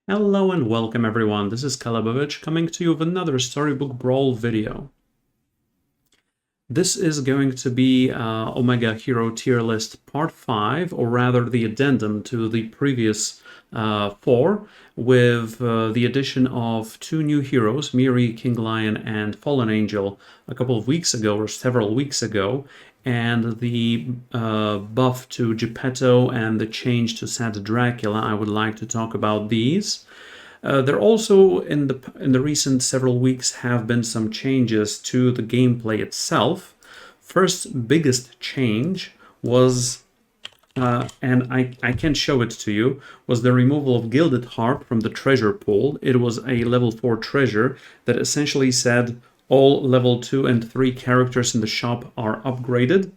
Hello and welcome everyone, this is Calebovitsch coming to you with another Storybook Brawl video. This is going to be Omega Hero Tier List Part 5, or rather the addendum to the previous 4, with the addition of 2 new heroes, Mihri, King Lion, and Fallen Angel, a couple of weeks ago, or several weeks ago, and the buff to Geppetto and the change to Sad Dracula. I would like to talk about these. There also, in the recent several weeks, have been some changes to the gameplay itself. First biggest change was, and I can show it to you, was the removal of Gilded Harp from the treasure pool. It was a level 4 treasure that essentially said all level 2 and 3 characters in the shop are upgraded.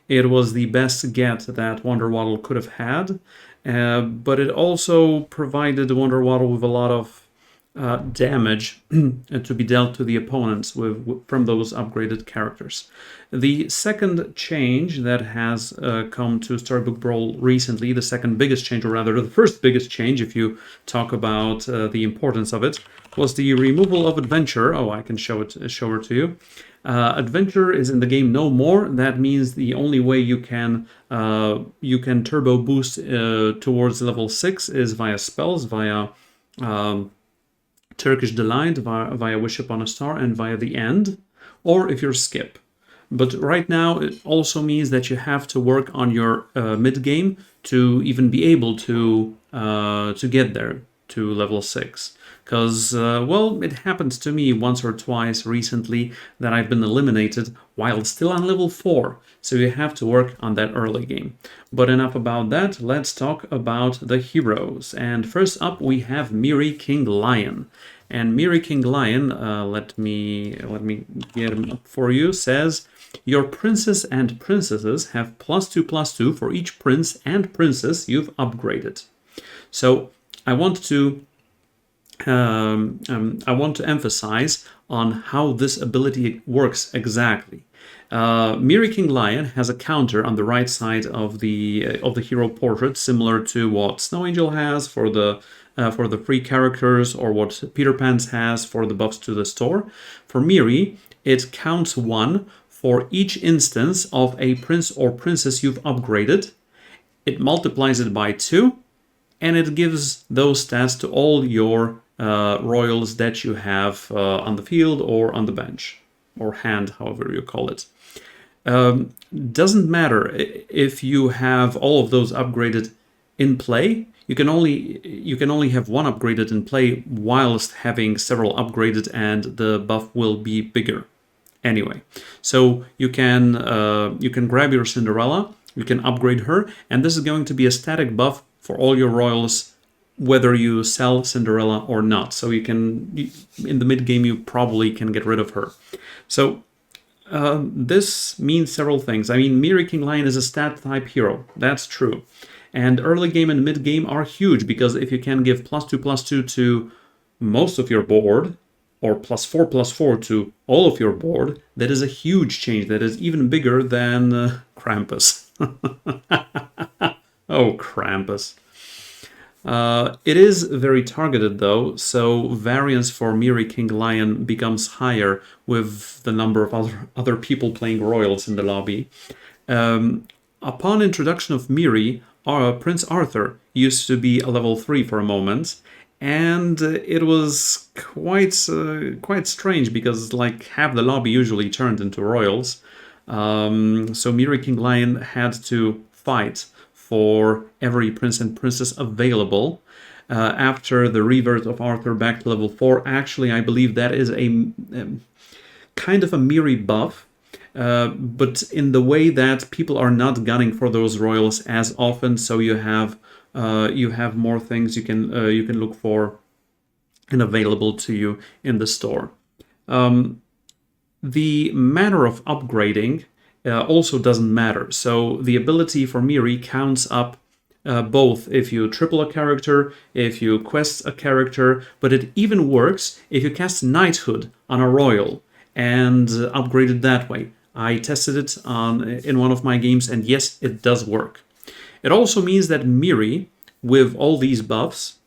It was the best get that Wonder Waddle could have had, but it also provided Wonder Waddle with a lot of damage to be dealt to the opponents from those upgraded characters. The second change that has come to Storybook Brawl recently, the second biggest change, or rather the first biggest change if you talk about the importance of it, was the removal of Adventure. Oh, I can show it to you. Adventure is in the game no more. That means the only way you can turbo boost towards level 6 is via spells, via Turkish Delight, via Wish Upon a Star, and via the End, or if you're Skip. But right now it also means that you have to work on your mid game to even be able to get there to level 6. Because, well, it happened to me once or twice recently that I've been eliminated while still on level 4, so you have to work on that early game. But enough about that, let's talk about the heroes. And first up we have Mihri King Lion. And Mihri King Lion, let me get him up for you, says, your princes and princesses have +2/+2 for each prince and princess you've upgraded. So I want to emphasize on how this ability works exactly. Mihri King Lion has a counter on the right side of the hero portrait, similar to what Snow Angel has for the free characters, or what Peter Pan's has for the buffs to the store. For Mihri, it counts 1 for each instance of a prince or princess you've upgraded. It multiplies it by 2, and it gives those stats to all your royals that you have on the field or on the bench, or hand, however you call it. Doesn't matter if you have all of those upgraded in play. You can only have 1 upgraded in play whilst having several upgraded, and the buff will be bigger anyway. So you can grab your Cinderella, you can upgrade her, and this is going to be a static buff for all your royals, whether you sell Cinderella or not. So you can, in the mid game, you probably can get rid of her. So this means several things. I mean, Mihri King Lion is a stat type hero. That's true. And early game and mid game are huge, because if you can give +2/+2 to most of your board, or +4/+4 to all of your board, that is a huge change. That is even bigger than Krampus. Oh, Krampus. It is very targeted though, so variance for Mihri King Lion becomes higher with the number of other people playing royals in the lobby. Upon introduction of Mihri, Prince Arthur used to be a level 3 for a moment, and it was quite strange, because like half the lobby usually turned into royals. So Mihri King Lion had to fight for every prince and princess available. After the revert of Arthur back to level 4, actually I believe that is a kind of a Mihri buff, but in the way that people are not gunning for those royals as often, so you have more things you can look for and available to you in the store. The manner of upgrading also doesn't matter. So the ability for Mihri counts up both if you triple a character, if you quest a character, but it even works if you cast Knighthood on a royal and upgrade it that way. I tested it in one of my games, and yes, it does work. It also means that Mihri, with all these buffs,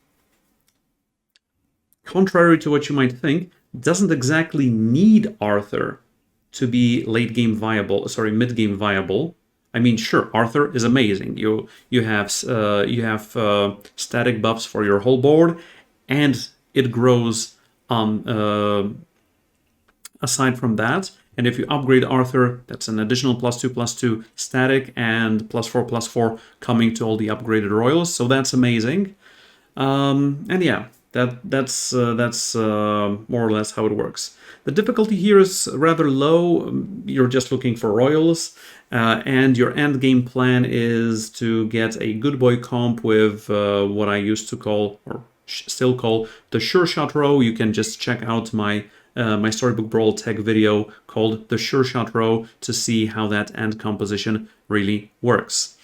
contrary to what you might think, doesn't exactly need Arthur to be late game viable, sorry, mid game viable. I mean, sure, Arthur is amazing. You have static buffs for your whole board, and it grows aside from that. And if you upgrade Arthur, that's an additional +2/+2 static and +4/+4 coming to all the upgraded royals. So that's amazing. And yeah, that's more or less how it works. The difficulty here is rather low. You're just looking for royals, and your end game plan is to get a good boy comp with what I used to call, or still call, the sure shot row. You can just check out my Storybook Brawl tech video called the sure shot row to see how that end composition really works.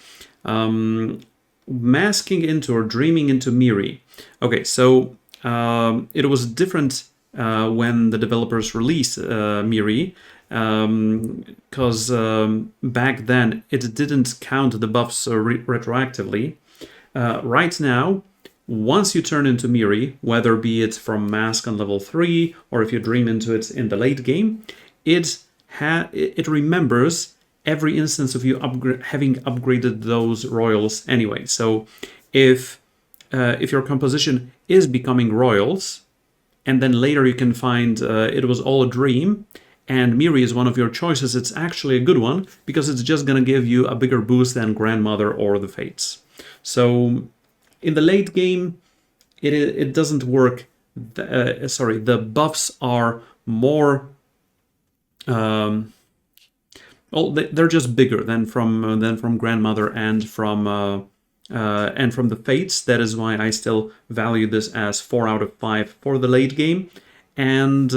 Masking into or dreaming into Mihri. Okay, so it was different when the developers released Mihri, because back then it didn't count the buffs retroactively. Right now, once you turn into Mihri, whether be it from Mask on level 3 or if you dream into it in the late game, it remembers every instance of you having upgraded those royals anyway. So if your composition is becoming royals, and then later you can find it was all a dream, and Mihri is one of your choices, it's actually a good one, because it's just going to give you a bigger boost than Grandmother or the Fates. So in the late game, it doesn't work. The buffs are more... well, they're just bigger than from Grandmother and from the Fates. That is why I still value this as 4 out of 5 for the late game. And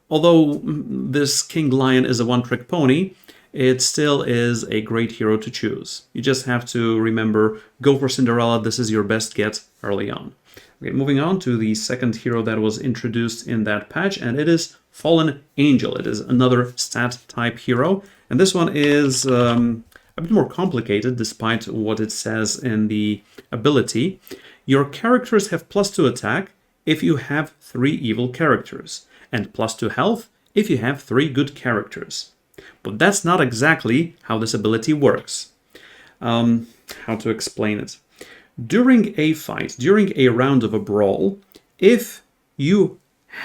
although this King Lion is a one-trick pony, it still is a great hero to choose. You just have to remember, go for Cinderella. This is your best get early on. Okay, moving on to the second hero that was introduced in that patch, and it is Fallen Angel. It is another stat type hero, and this one is a bit more complicated despite what it says in the ability. Your characters have +2 attack if you have 3 evil characters, and +2 health if you have 3 good characters. But that's not exactly how this ability works. How to explain it? During a fight, during a round of a brawl, if you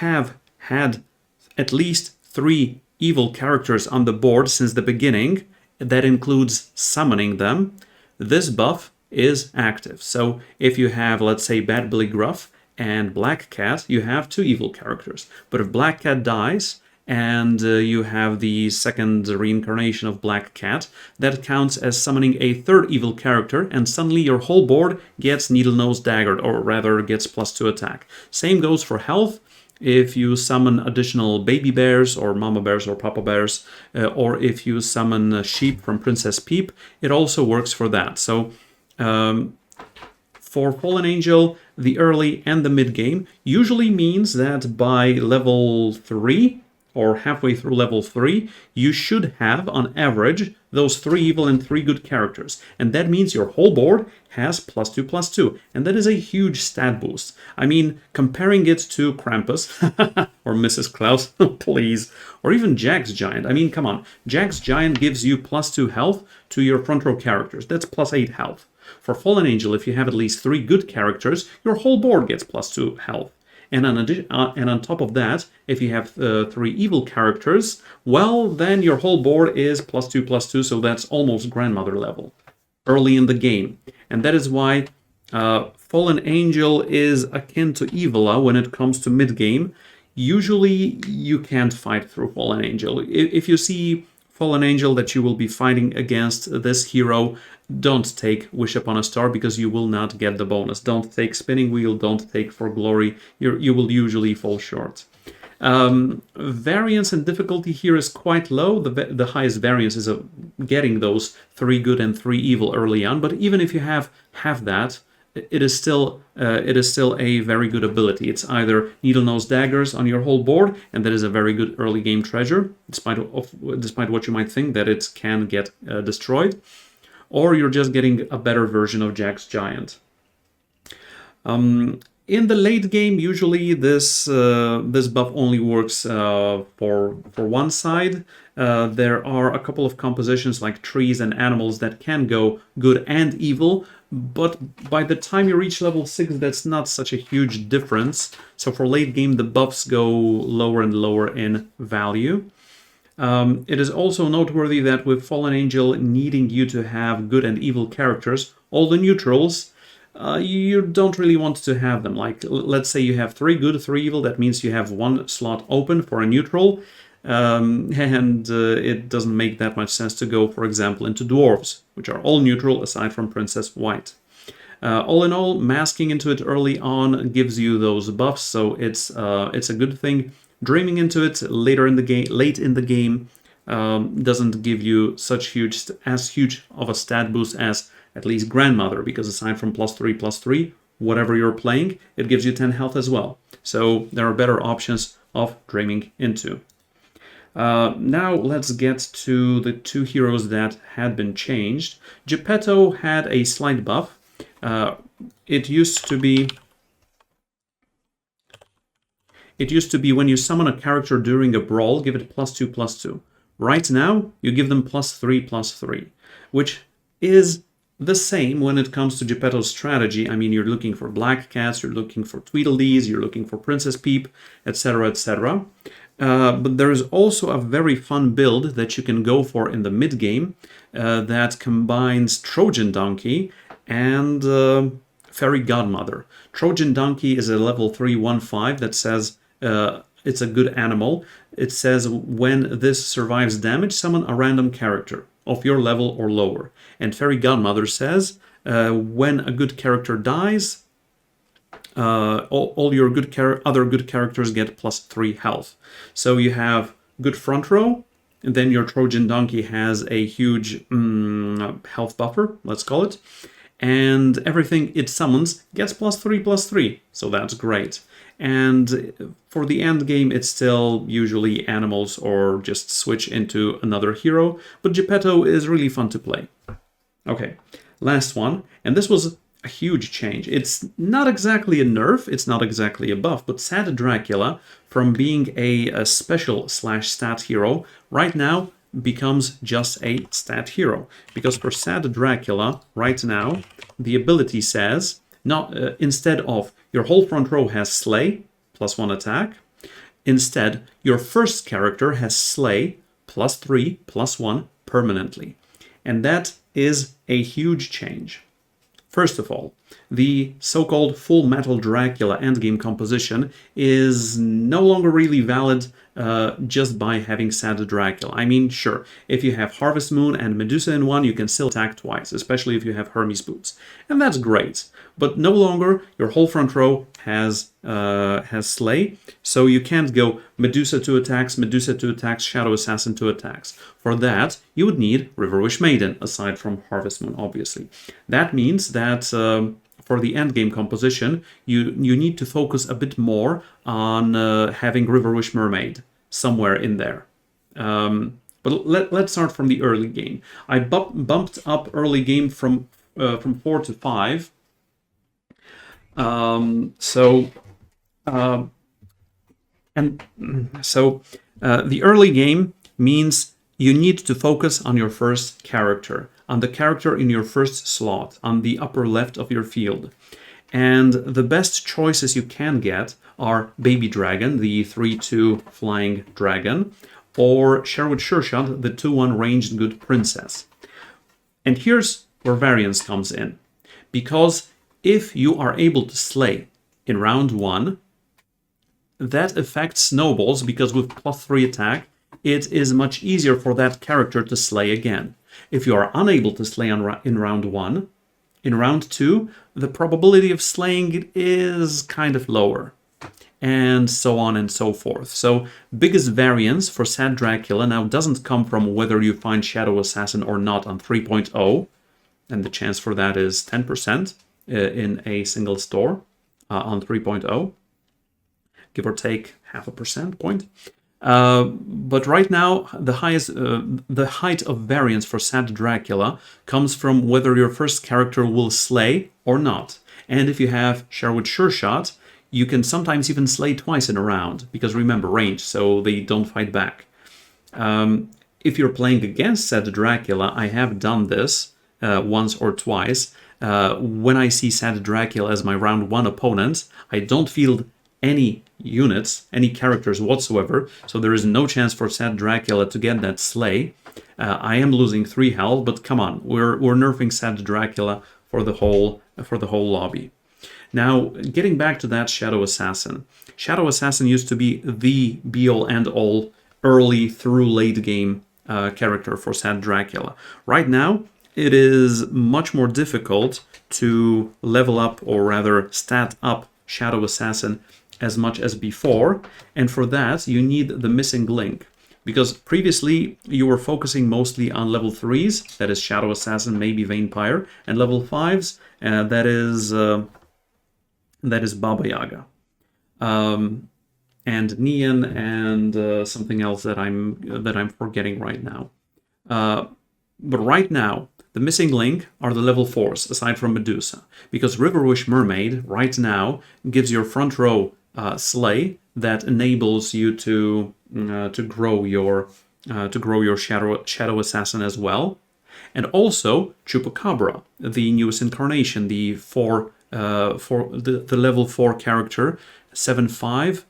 have had at least 3 evil characters on the board since the beginning, that includes summoning them, this buff is active. So if you have, let's say, Bad Billy Gruff and Black Cat, you have 2 evil characters. But if Black Cat dies, and you have the second reincarnation of Black Cat, that counts as summoning a 3rd evil character, and suddenly your whole board gets Needle Nose Daggered, or rather gets +2 attack. Same goes for health. If you summon additional baby bears, or mama bears, or papa bears, or if you summon sheep from Princess Peep, it also works for that. So for Fallen Angel, the early and the mid game usually means that by level 3, or halfway through level 3, you should have, on average, those 3 evil and 3 good characters. And that means your whole board has +2/+2. And that is a huge stat boost. I mean, comparing it to Krampus, or Mrs. Klaus, please, or even Jack's Giant. I mean, come on. Jack's Giant gives you +2 health to your front row characters. That's +8 health. For Fallen Angel, if you have at least 3 good characters, your whole board gets +2 health. And on top of that, if you have 3 evil characters, well, then your whole board is +2/+2, so that's almost Grandmother level early in the game. And that is why Fallen Angel is akin to Evola when it comes to mid-game. Usually, you can't fight through Fallen Angel. If you see Fallen Angel that you will be fighting against this hero, don't take Wish Upon a Star, because you will not get the bonus. Don't take Spinning Wheel, don't take For Glory. You will usually fall short. Variance and difficulty here is quite low. The highest variance is getting those 3 good and 3 evil early on, but even if you have that, it is still a very good ability. It's either Needle Nose Daggers on your whole board, and that is a very good early game treasure, despite what you might think that it can get destroyed, or you're just getting a better version of Jack's Giant. In the late game, usually this buff only works for one side. There are a couple of compositions like trees and animals that can go good and evil, but by the time you reach level 6, that's not such a huge difference. So for late game, the buffs go lower and lower in value. It is also noteworthy that with Fallen Angel needing you to have good and evil characters, all the neutrals, you don't really want to have them. Like, let's say you have 3 good, 3 evil, that means you have 1 slot open for a neutral, and it doesn't make that much sense to go, for example, into dwarves, which are all neutral aside from Princess White. All in all, masking into it early on gives you those buffs, so it's a good thing. Dreaming into it later in the game, late in the game, doesn't give you as huge of a stat boost as at least Grandmother, because aside from +3/+3, whatever you're playing, it gives you 10 health as well. So there are better options of dreaming into. Now let's get to the 2 heroes that had been changed. Geppetto had a slight buff. It used to be when you summon a character during a brawl, give it +2/+2. Right now, you give them +3/+3, which is the same when it comes to Geppetto's strategy. I mean, you're looking for Black Cats, you're looking for Tweedledees, you're looking for Princess Peep, etc., etc. But there is also a very fun build that you can go for in the mid-game that combines Trojan Donkey and Fairy Godmother. Trojan Donkey is a level 3/1/5 that says it's a good animal. It says when this survives damage, summon a random character of your level or lower. And Fairy Godmother says when a good character dies, all your other good characters get +3 health. So you have good front row, and then your Trojan Donkey has a huge health buffer, let's call it. And everything it summons gets +3/+3, so that's great. And for the end game, it's still usually animals or just switch into another hero, but Geppetto is really fun to play. Okay, last one, and this was a huge change. It's not exactly a nerf, it's not exactly a buff, but Sad Dracula, from being a special/stat hero, right now becomes just a stat hero. Because for Sad Dracula, right now, the ability says, instead of your whole front row has Slay, +1 attack, instead your first character has Slay, +3/+1 permanently. And that is a huge change. First of all, the so-called Full Metal Dracula endgame composition is no longer really valid just by having Sad Dracula. I mean, sure, if you have Harvest Moon and Medusa in one, you can still attack twice, especially if you have Hermes Boots. And that's great. But no longer your whole front row has Slay, so you can't go Medusa 2 attacks, Medusa 2 attacks, Shadow Assassin 2 attacks. For that, you would need Riverwish Maiden, aside from Harvest Moon, obviously. That means that for the endgame composition, you need to focus a bit more on having Riverwish Mermaid somewhere in there. But let's start from the early game. I bumped up early game from 4 to 5. The early game means you need to focus on your first character, on the character in your first slot, on the upper left of your field. And the best choices you can get are Baby Dragon, the 3/2 flying dragon, or Sherwood Shershot, the 2/1 ranged good princess. And here's where variance comes in. Because if you are able to slay in round 1, that effect snowballs, because with +3 attack, it is much easier for that character to slay again. If you are unable to slay in round 1, in round 2, the probability of slaying it is kind of lower. And so on and so forth. So biggest variance for Sad Dracula now doesn't come from whether you find Shadow Assassin or not on 3.0, and the chance for that is 10% in a single store on 3.0, give or take 0.5% point. But right now, the height of variance for Sad Dracula comes from whether your first character will slay or not. And if you have Sherwood Shershot, You can sometimes even slay twice in a round, because remember, range, so they don't fight back. If you're playing against Sad Dracula, I have done this once or twice. When I see Sad Dracula as my round 1 opponent, I don't field any units, any characters whatsoever, so there is no chance for Sad Dracula to get that slay. I am losing 3 health, but come on, we're nerfing Sad Dracula for the whole lobby. Now, getting back to that Shadow Assassin. Shadow Assassin used to be the be-all end-all early through late game character for Sad Dracula. Right now, it is much more difficult to level up, or rather stat up, Shadow Assassin as much as before, and for that you need the missing link. Because previously you were focusing mostly on level 3s, that is Shadow Assassin, maybe Vampire, and level 5s, that is Baba Yaga. And Nian, and something else that I'm forgetting right now. But right now, the missing link are the level 4s, aside from Medusa, because Riverwish Mermaid right now gives your front row slay that enables you to grow your Shadow Assassin as well, and also Chupacabra, the newest incarnation, the level 4 character, 7/5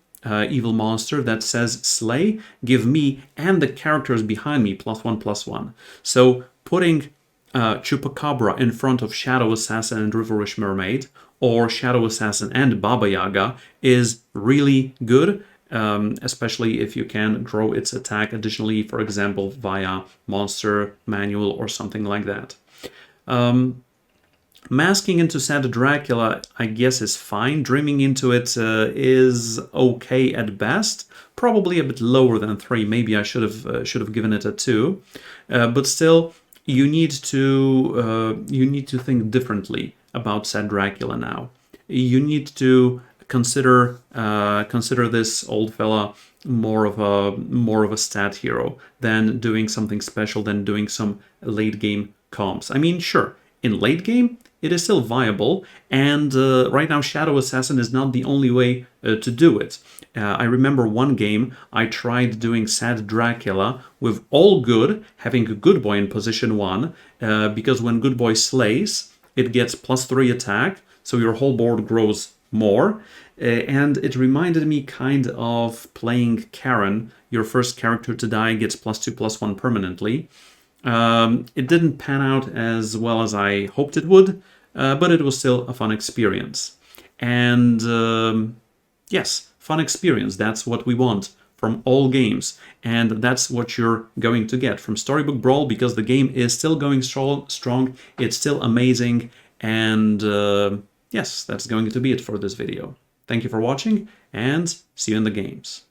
evil monster that says slay, give me and the characters behind me +1/+1. So putting Chupacabra in front of Shadow Assassin and Riverwish Mermaid, or Shadow Assassin and Baba Yaga, is really good, especially if you can grow its attack additionally, for example, via monster manual or something like that. Masking into Sad Dracula, I guess, is fine. Dreaming into it is okay at best. Probably a bit lower than 3. Maybe I should have given it a 2. But still, you need to think differently about Sad Dracula now. You need to consider this old fella more of a stat hero than doing something special, than doing some late game comps. I mean, sure, in late game it is still viable, and right now Shadow Assassin is not the only way to do it. I remember one game I tried doing Sad Dracula with all good, having a good boy in position 1, because when good boy slays, it gets +3 attack, so your whole board grows more, and it reminded me kind of playing Karen. Your first character to die gets +2/+1 permanently. It didn't pan out as well as I hoped it would, but it was still a fun experience. And yes, fun experience, that's what we want from all games, and that's what you're going to get from Storybook Brawl, because the game is still going strong, it's still amazing, and yes, that's going to be it for this video. Thank you for watching, and see you in the games.